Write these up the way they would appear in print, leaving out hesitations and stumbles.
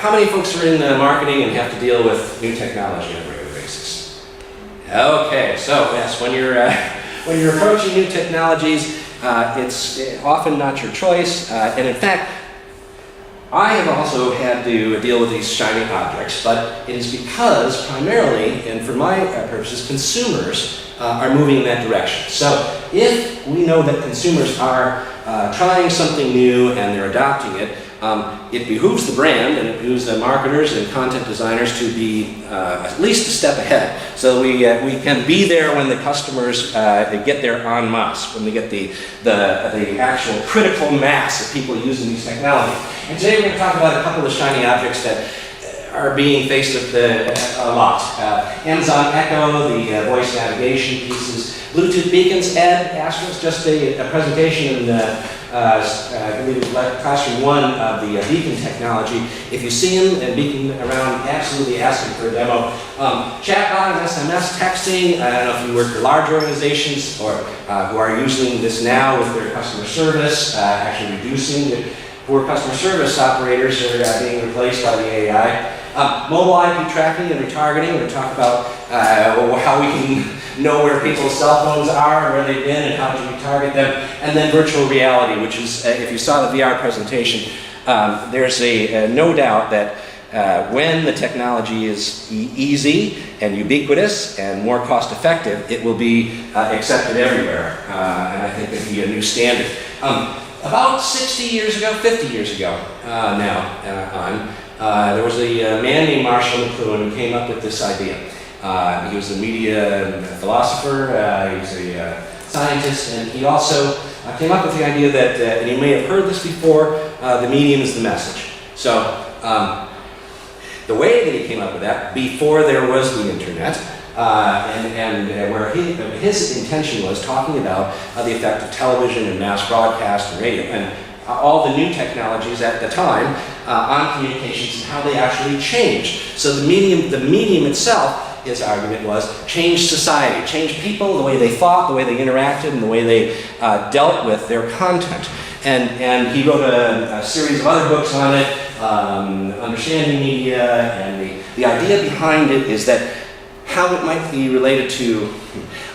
how many folks are in marketing and have to deal with new technology on a regular basis? Okay, so yes, when you're approaching new technologies, it's often not your choice, and in fact, I have also had to deal with these shiny objects, but it is because primarily, and for my purposes, consumers are moving in that direction. So if we know that consumers are trying something new and they're adopting it, it behooves the brand and it behooves the marketers and content designers to be at least a step ahead, so we can be there when the customers get there en masse, when we get the actual critical mass of people using these technologies. And today we're going to talk about a couple of shiny objects that are being faced with a lot. Amazon Echo, the voice navigation pieces, Bluetooth beacons. Ed asked us just a presentation in I believe it was classroom 1 of the beacon technology. If you see them and beacon around, absolutely ask them for a demo. Chatbot and SMS texting. I don't know if you work for large organizations or who are using this now with their customer service, actually reducing the poor customer service operators are being replaced by the AI. Mobile IP tracking and retargeting. We're going to talk about how we can know where people's cell phones are and where they've been and how to retarget them. And then virtual reality, which is, if you saw the VR presentation, there's no doubt that when the technology is easy and ubiquitous and more cost effective, it will be accepted everywhere. And I think it'll be a new standard. About 60 years ago, 50 years ago there was a man named Marshall McCluhan who came up with this idea. He was a media philosopher, he was a scientist, and he also came up with the idea that, and you may have heard this before, the medium is the message. So the way that he came up with that, before there was the internet, and where his intention was talking about the effect of television and mass broadcast and radio and all the new technologies at the time on communications and how they actually changed. So the medium itself, his argument was, changed society, changed people, the way they thought, the way they interacted, and the way they dealt with their content. And he wrote a series of other books on it, Understanding Media, and the idea behind it is that how it might be related to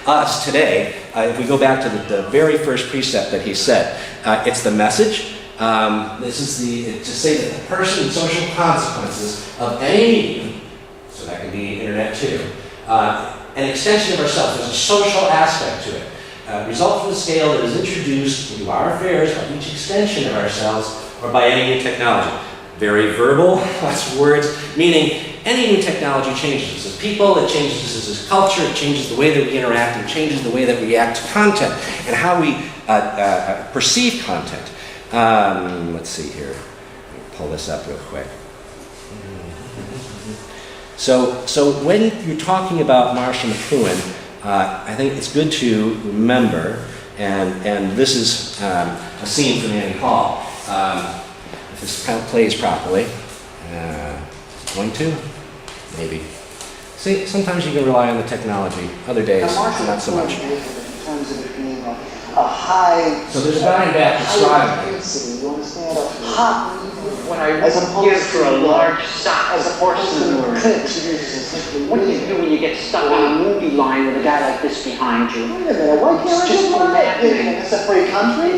us today. If we go back to the very first precept that he said, it's the message. This is to say that the person and social consequences of any medium, so that can be internet too, an extension of ourselves. There's a social aspect to it. Result from the scale that is introduced into our affairs by each extension of ourselves or by any new technology. Very verbal, lots of words, meaning any new technology changes us as people, it changes us as a culture, it changes the way that we interact, it changes the way that we react to content and how we perceive content. Let's see here. Let me pull this up real quick. So when you're talking about Marshall McCluhan, I think it's good to remember, and this is a scene from Annie Hall. If this kind of plays properly, going to? Maybe. See, sometimes you can rely on the technology. Other days, not so much. In terms of it being a high... So there's a guy in back describing it. You understand? A hot... When I hear for a large sock as a porcelain word, what do you do when you get stuck on a movie line with a guy like this behind you? Wait a minute, why can't I just laugh? It's a free country?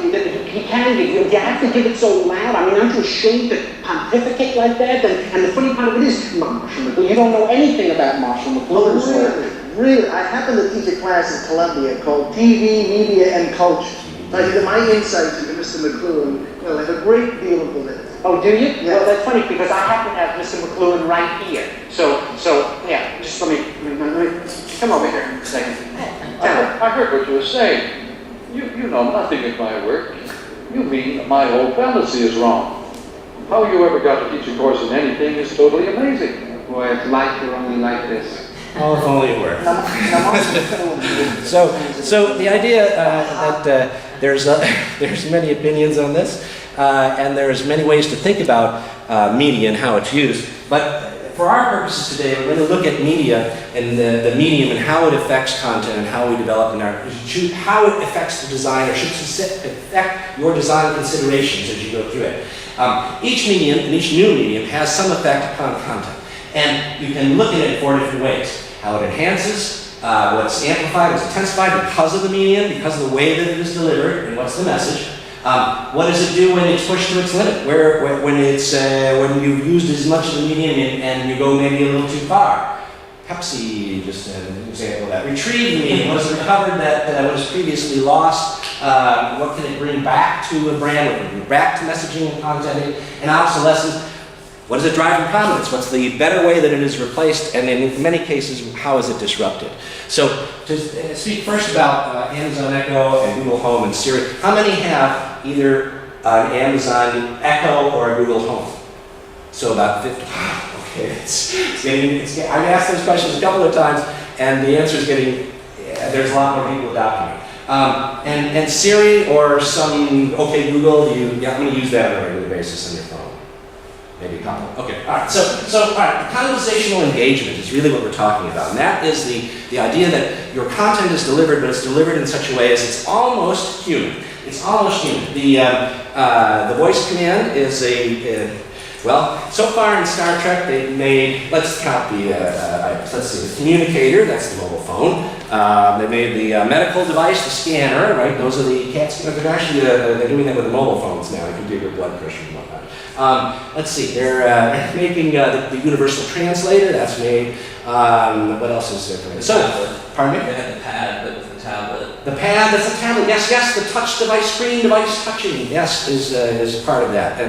He can give you have to give it so loud. I mean, aren't you ashamed to pontificate like that? And the funny part of it is, Marshall McCluhan, you don't know anything about Marshall McCluhan's work. Really, I happen to teach a class at Columbia called TV, Media, and Culture. My insights into Mr. McCluhan, have a great deal of validity. Oh, do you? Yes. Well, that's funny because I happen to have Mr. McCluhan right here. So yeah, just let me come over here a second. I heard what you were saying. You know nothing of my work. You mean my whole fallacy is wrong. How you ever got to teach a course in anything is totally amazing. Boy, if life were only like this. Oh, if only it were. So the idea that there's many opinions on this, and there's many ways to think about media and how it's used. But for our purposes today, we're going to look at media and the medium and how it affects content and how we develop in our, how it affects the design or should affect your design considerations as you go through it. Each medium and each new medium has some effect upon content. And you can look at it 4 different ways. How it enhances, what's amplified, what's intensified because of the medium, because of the way that it is delivered, and what's the message. What does it do when it's pushed to its limit? When you've used as much of the medium and you go maybe a little too far? Pepsi, just an example of that. Retrieve the medium. What is recovered that was previously lost? What can it bring back to a brand? What can it bring back to messaging and content? And obsolescence. What does it drive from prominence? What's the better way that it is replaced? And in many cases, how is it disrupted? So to speak first about Amazon Echo and Google Home and Siri, how many have either an Amazon Echo or a Google Home? So about 50. Okay, I've asked those questions a couple of times, and the answer is there's a lot more people adopting it. And Siri or some OK Google, I'm going to use that on a regular basis on your phone. Maybe a couple. Okay, all right. So all right, conversational engagement is really what we're talking about. And that is the idea that your content is delivered, but it's delivered in such a way as it's almost human. It's almost human. The voice command is well, so far in Star Trek they've made, let's count the communicator, that's the mobile phone. They made the medical device, the scanner, right? Those are the cats. They're actually they're doing that with the mobile phones now. You can do your blood pressure and whatnot. Let's see, they're making the universal translator, that's made. What else is there? So, pardon me? They had the pad, but with the tablet. The pad, that's a tablet, yes, the touch device, screen device touching, yes, is part of that.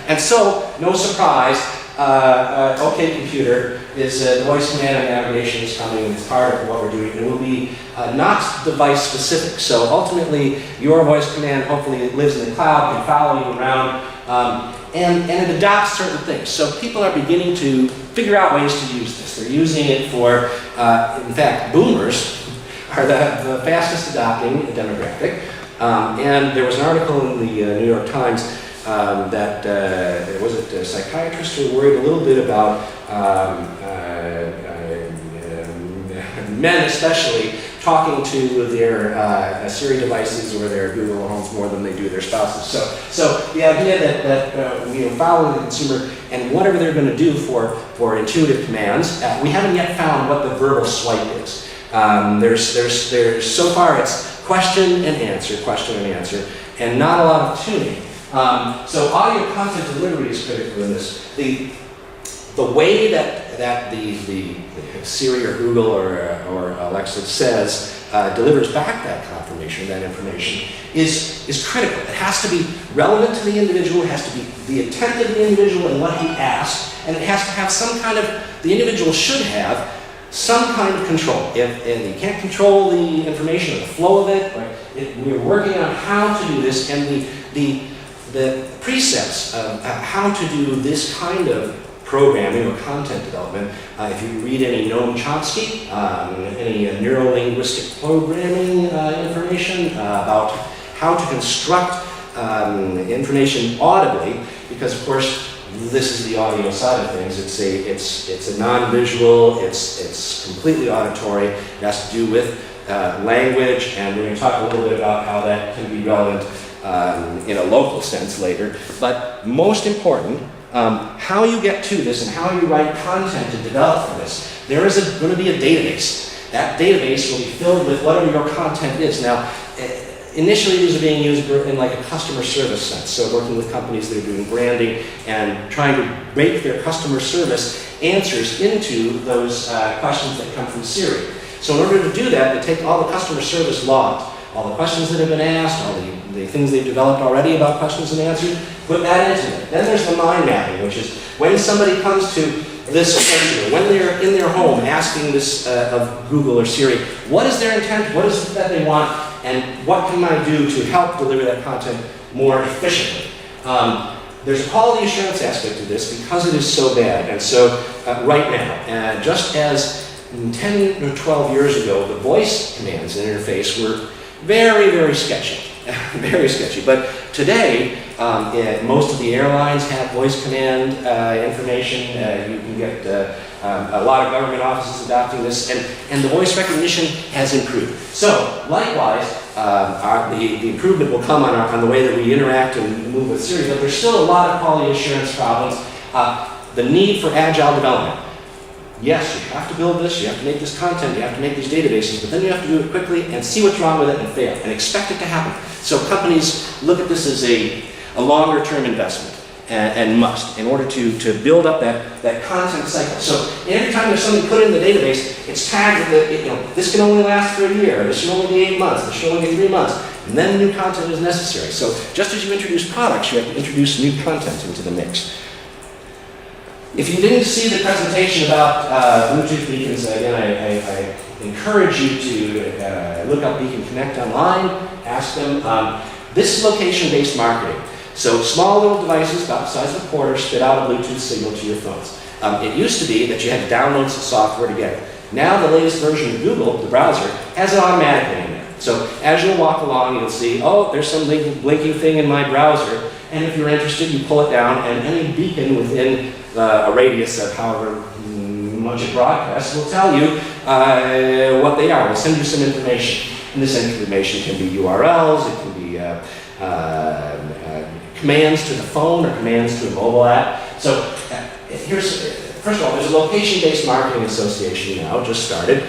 And so, no surprise, OK Computer is the voice command and navigation is coming, it's part of what we're doing. It will be not device specific. So ultimately, your voice command hopefully lives in the cloud, can follow you around, and it adopts certain things. So people are beginning to figure out ways to use this. They're using it for, in fact, boomers are the fastest adopting demographic. And there was an article in the New York Times that was it psychiatrists were worried a little bit about men especially talking to their Siri devices or their Google Homes more than they do their spouses. So the idea that we follow the consumer and whatever they're going to do for intuitive commands, we haven't yet found what the verbal swipe is. There's so far it's question and answer, and not a lot of tuning. So audio content delivery is critical in this. The way that the Siri or Google or Alexa says delivers back that confirmation, that information, is critical. It has to be relevant to the individual, it has to be the intent of the individual and what he asked, and it has to have some kind of, the individual should have some kind of control. If you can't control the information or the flow of it, right, we're working on how to do this, and the precepts of how to do this kind of programming or content development. If you read any Noam Chomsky, any neuro-linguistic programming information about how to construct information audibly, because of course this is the audio side of things. It's a non-visual. It's completely auditory. It has to do with language, and we're going to talk a little bit about how that can be relevant in a local sense later. But most important, how you get to this and how you write content to develop for this. There is going to be a database. That database will be filled with whatever your content is. Now, initially these are being used in like a customer service sense. So working with companies that are doing branding and trying to make their customer service answers into those questions that come from Siri. So in order to do that, they take all the customer service logs, all the questions that have been asked, all the things they've developed already about questions and answers, put that into it. Then there's the mind mapping, which is when somebody comes to this question, when they're in their home asking this of Google or Siri, what is their intent, what is it that they want, and what can I do to help deliver that content more efficiently? There's a quality assurance aspect to this because it is so bad. And so right now, just as 10 or 12 years ago, the voice commands and interface were very, very sketchy. Very sketchy. But today, most of the airlines have voice command information. You can get a lot of government offices adopting this, and the voice recognition has improved. So, likewise, the improvement will come on the way that we interact and move with Siri, but there's still a lot of quality assurance problems. The need for agile development. Yes, you have to build this, you have to make this content, you have to make these databases, but then you have to do it quickly and see what's wrong with it and fail, and expect it to happen. So companies look at this as a longer-term investment, and must, in order to build up that content cycle. So every time there's something put in the database, it's tagged with this can only last for a year, this should only be 8 months, this should only be 3 months, and then new content is necessary. So just as you introduce products, you have to introduce new content into the mix. If you didn't see the presentation about Bluetooth beacons, again, I encourage you to look up Beacon Connect online, ask them. This is location-based marketing. So small little devices about the size of a quarter spit out a Bluetooth signal to your phones. It used to be that you had to download some software to get it. Now the latest version of Google, the browser, has it automatically in there. So as you'll walk along, you'll see, oh, there's some blinking thing in my browser. And if you're interested, you pull it down, and any beacon within a radius of however much it broadcasts will tell you what they are. We'll send you some information. And this information can be URLs, it can be commands to the phone or commands to a mobile app. So first of all, there's a location-based marketing association now, just started.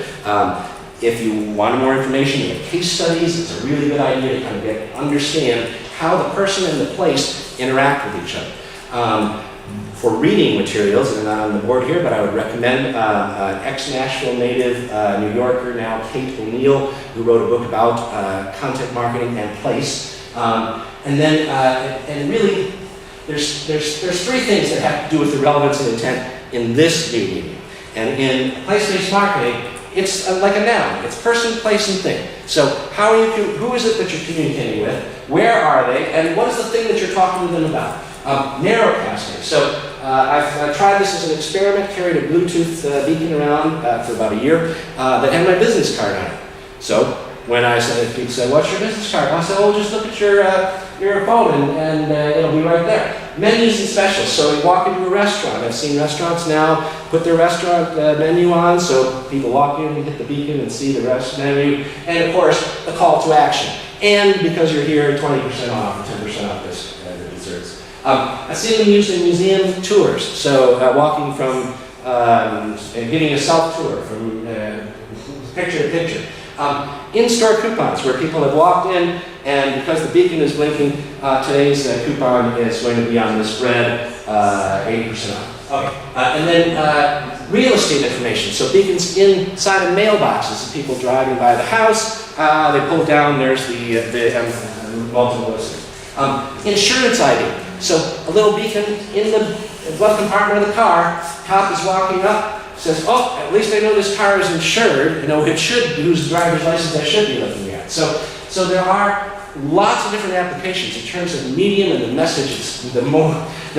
If you want more information, you have case studies. It's a really good idea to kind of understand how the person and the place interact with each other. For reading materials, and they're not on the board here, but I would recommend ex-Nashville native New Yorker, now Kate O'Neill, who wrote a book about content marketing and place. And then, and really, there's 3 things that have to do with the relevance and intent in this new medium. And in place-based marketing, it's like a noun. It's person, place, and thing. So who is it that you're communicating with? Where are they? And what is the thing that you're talking to them about? Narrowcasting. So I've tried this as an experiment, carried a Bluetooth beacon around for about a year that had my business card on it. So when I said, people said, what's your business card? I said, oh, just look at your phone and it'll be right there. Menus and specials. So you walk into a restaurant. I've seen restaurants now put their restaurant menu on, so people walk in and hit the beacon and see the restaurant menu. And of course, the call to action. And because you're here, 20% off or 10% off this the desserts. I've seen them used in museum tours. So walking from, getting a self-tour from picture to picture. In-store coupons where people have walked in, and because the beacon is blinking, today's coupon is going to be on this red 80% off. Okay. And then real estate information. So beacons inside of mailboxes of people driving by the house. They pull it down, there's the multiple listings. Insurance ID. So a little beacon in the left compartment of the car, cop is walking up, says, oh, at least I know this car is insured, it should, whose driver's license I should be looking at. So there are lots of different applications in terms of the medium and the message. It's the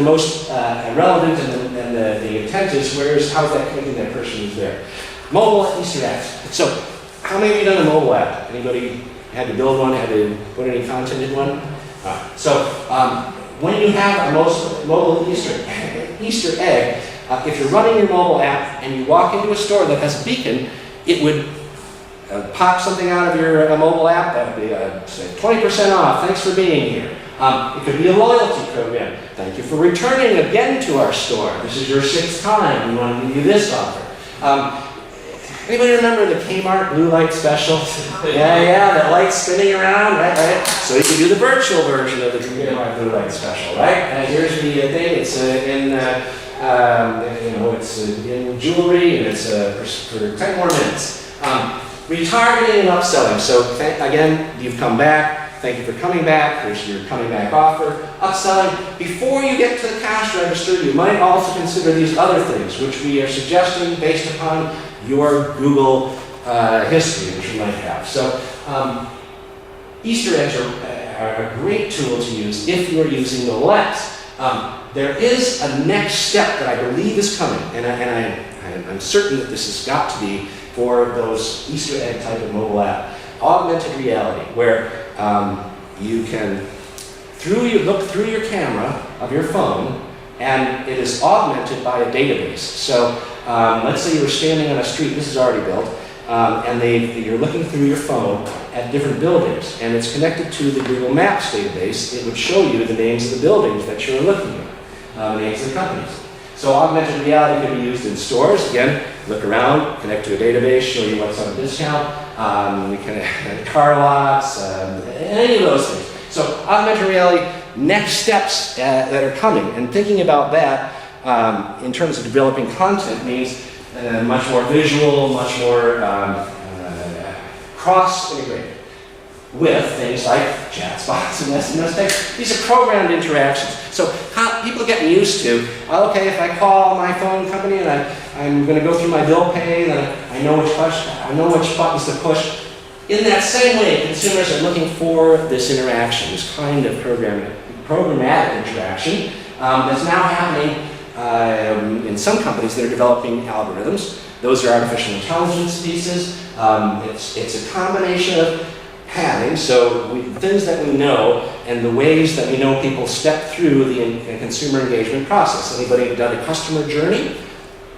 most relevant and the intent is how's that connecting that person who's there. Mobile Easter eggs. So how many of you done a mobile app? Anybody had to build one, had to put any content in one? When you have a mobile Easter egg, if you're running your mobile app and you walk into a store that has a beacon, it would pop something out of your mobile app. That would be, say, 20% off. Thanks for being here. It could be a loyalty program. Thank you for returning again to our store. This is your 6th time. We want to give you this offer. Anybody remember the Kmart blue light special? Yeah, that light spinning around, right? So you can do the virtual version of the Kmart blue light special, right? Here's the thing. It's it's in jewelry, and it's for 10 more minutes. Retargeting and upselling. So again, you've come back. Thank you for coming back. Here's your coming back offer. Upselling. Before you get to the cash register, you might also consider these other things, which we are suggesting based upon your Google history, which you might have. So Easter eggs are a great tool to use if you're using the lens. There is a next step that I believe is coming, and I'm certain that this has got to be for those Easter egg type of mobile app. Augmented reality, where you can look through your camera of your phone, and it is augmented by a database. So let's say you were standing on a street, this is already built, and you're looking through your phone at different buildings, and it's connected to the Google Maps database. It would show you the names of the buildings that you're looking at, names of the companies. So augmented reality can be used in stores. Again, look around, connect to a database, show you what's on discount. We can car lots, any of those things. So augmented reality, next steps that are coming, and thinking about that in terms of developing content means much more visual, much more cross-integrated with things like chats, bots, and SMS text. These are programmed interactions. So people are getting used to, okay, if I call my phone company and I'm going to go through my bill pay, then I know which buttons to push. In that same way, consumers are looking for this interaction, this kind of programmatic interaction that's now happening in some companies that are developing algorithms. Those are artificial intelligence pieces. It's a combination of having, things that we know and the ways that we know people step through the consumer engagement process. Anybody done a customer journey?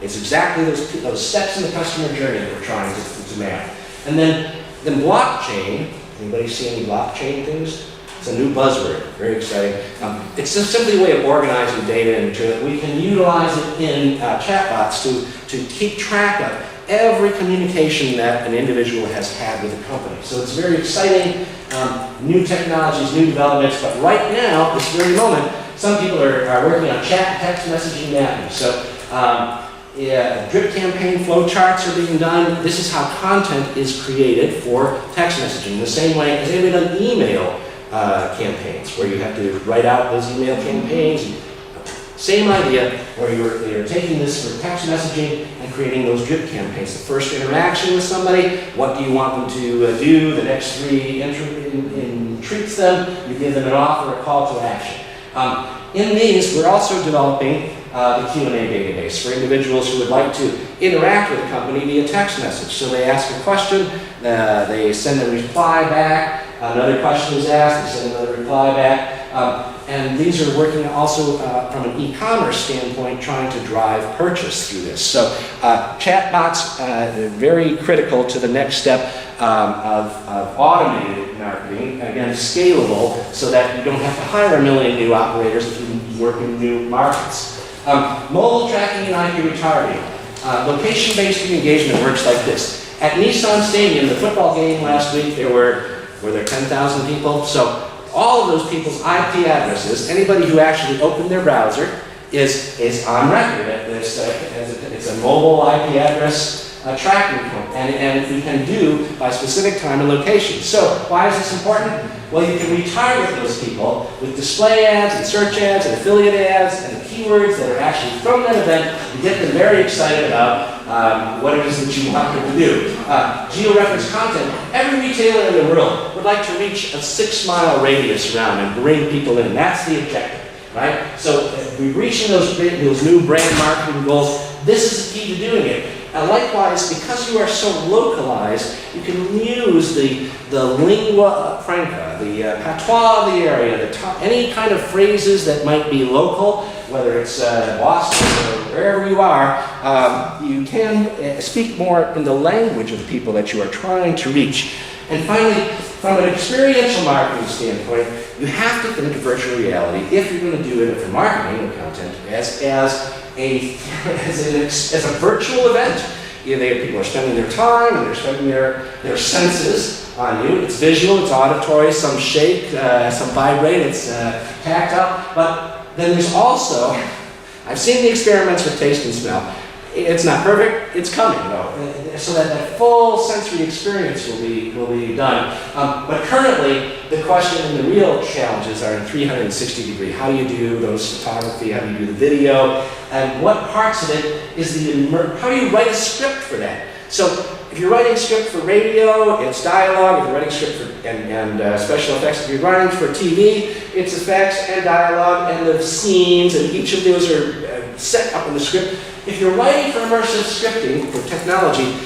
It's exactly those steps in the customer journey that we're trying to map. And then blockchain, anybody see any blockchain things? It's a new buzzword, very exciting. It's just simply a way of organizing data and that we can utilize it in chatbots to keep track of every communication that an individual has had with a company. So it's very exciting, new technologies, new developments, but right now, this very moment, some people are working on chat text messaging mapping. So drip campaign flow charts are being done. This is how content is created for text messaging. The same way as they've done email campaigns, where you have to write out those email campaigns. Same idea, where you're taking this for text messaging and creating those drip campaigns. The first interaction with somebody, what do you want them to do? The next three entreats them, you give them an offer, a call to action. In these, we're also developing the Q&A database for individuals who would like to interact with a company via text message. So they ask a question, they send a reply back, another question is asked, they send another reply back. And these are working also from an e-commerce standpoint, trying to drive purchase through this. So chatbots are very critical to the next step of automated marketing, again, scalable, so that you don't have to hire a million new operators if you work in new markets. Mobile tracking and IP retargeting. Location-based engagement works like this. At Nissan Stadium, the football game last week, were there 10,000 people? So all of those people's IP addresses, anybody who actually opened their browser, is on record. It's a mobile IP address tracking point, and we can do by specific time and location. So why is this important? Well, you can retarget those people with display ads and search ads and affiliate ads and the keywords that are actually from that event to get them very excited about what it is that you want them to do. Geo-referenced content. Every retailer in the world would like to reach a 6-mile radius around and bring people in. That's the objective, right? So we're reaching those new brand marketing goals. This is the key to doing it. And likewise, because you are so localized, you can use the lingua franca, the patois of the area, any kind of phrases that might be local, whether it's Boston or wherever you are, you can speak more in the language of the people that you are trying to reach. And finally, from an experiential marketing standpoint, you have to think of virtual reality, if you're going to do it for marketing or content, as a virtual event. People are spending their time and they're spending their senses on you. It's visual, it's auditory, some shake, some vibrate, it's tactile. But then there's also, I've seen the experiments with taste and smell. It's not perfect, it's coming though, so that full sensory experience will be done. But currently, the question and the real challenges are in 360 degree. How do you do those photography? How do you do the video? And what parts of it is how do you write a script for that? So if you're writing a script for radio, it's dialogue. If you're writing a script for and special effects, if you're writing for TV, it's effects and dialogue and the scenes, and each of those are set up in the script. If you're writing for immersive scripting for technology,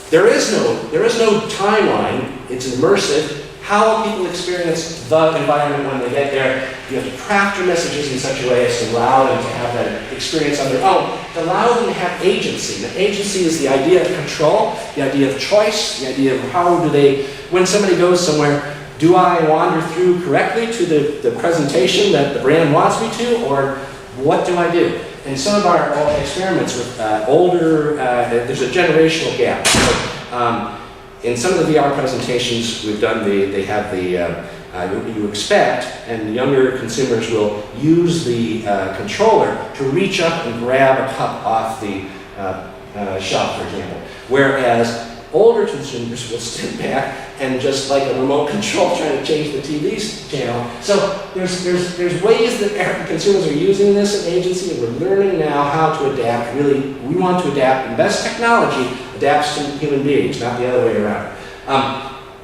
there is no timeline. It's immersive. How will people experience the environment when they get there? You have to craft your messages in such a way as to allow them to have that experience on their own, to allow them to have agency. And agency is the idea of control, the idea of choice, the idea of how do they, when somebody goes somewhere, do I wander through correctly to the presentation that the brand wants me to, or what do I do? In some of our experiments with older, there's a generational gap. So, in some of the VR presentations we've done, they have you expect, and younger consumers will use the controller to reach up and grab a cup off the shelf, for example. Whereas older consumers will sit back and just like a remote control trying to change the TV's channel. So there's ways that consumers are using this in agency, and we're learning now how to adapt. Really, we want to adapt, and best technology adapts to human beings, not the other way around.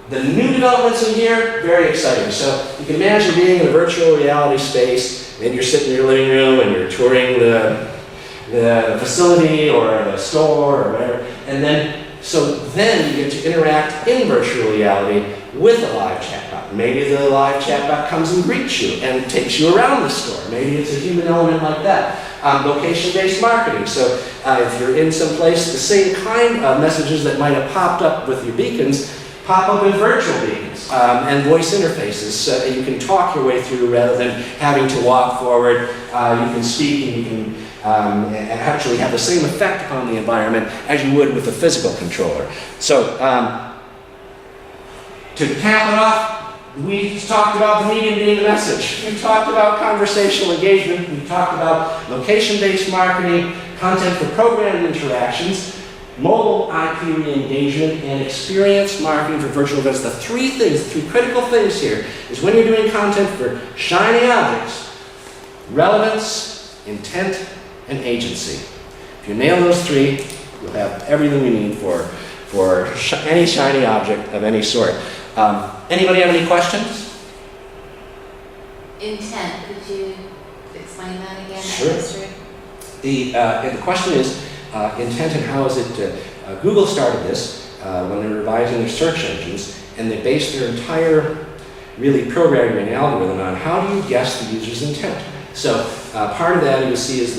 The new developments in here, very exciting. So you can imagine being in a virtual reality space. Maybe you're sitting in your living room and you're touring the facility or the store or whatever, and then you get to interact in virtual reality with a live chatbot. Maybe the live chatbot comes and greets you and takes you around the store. Maybe it's a human element like that. Location-based marketing. So if you're in some place, the same kind of messages that might have popped up with your beacons pop up in virtual beacons and voice interfaces. So you can talk your way through rather than having to walk forward. You can speak, and you can and actually have the same effect upon the environment as you would with a physical controller. So to cap it off, we talked about the medium being the message. We talked about conversational engagement. We talked about location-based marketing, content for programmed interactions, mobile IP re-engagement, and experience marketing for virtual events. The three critical things here is when you're doing content for shiny objects, relevance, intent, and agency. If you nail those three, you'll have everything we need for any shiny object of any sort. Anybody have any questions? Intent, could you explain that again? Sure. History? The question is intent, and how is it? Google started this when they were revising their search engines, and they based their entire really programming algorithm on how do you guess the user's intent. So part of that you'll see is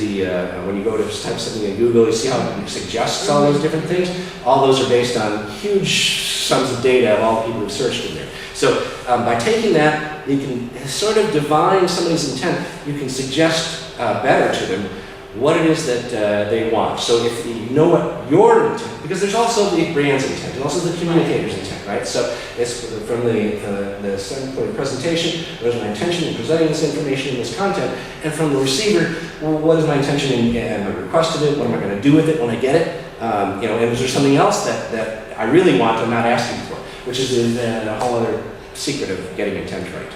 when you go to type something in Google, you see how it suggests all those different things. All those are based on huge sums of data of all the people who've searched in there. So by taking that, you can sort of divine somebody's intent. You can suggest better to them what it is that they want. So if you know what your intent, because there's also the brand's intent and also the communicator's intent, right? So it's from the standpoint of presentation, what is my intention in presenting this information and this content, and from the receiver, well, what is my intention in I requested it, what am I going to do with it when I get it? And is there something else that I really want I'm not asking for, which is a whole other secret of getting intent right.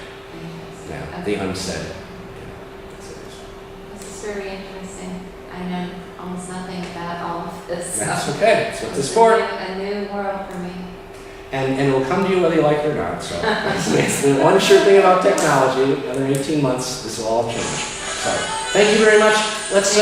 Yeah, the unsaid. This is very interesting. I know almost nothing about all of this. That's okay. That's what this is for. A new world for me. And it'll come to you whether you like it or not. So it's the one sure thing about technology. Another 18 months, this will all change. So thank you very much. Let's.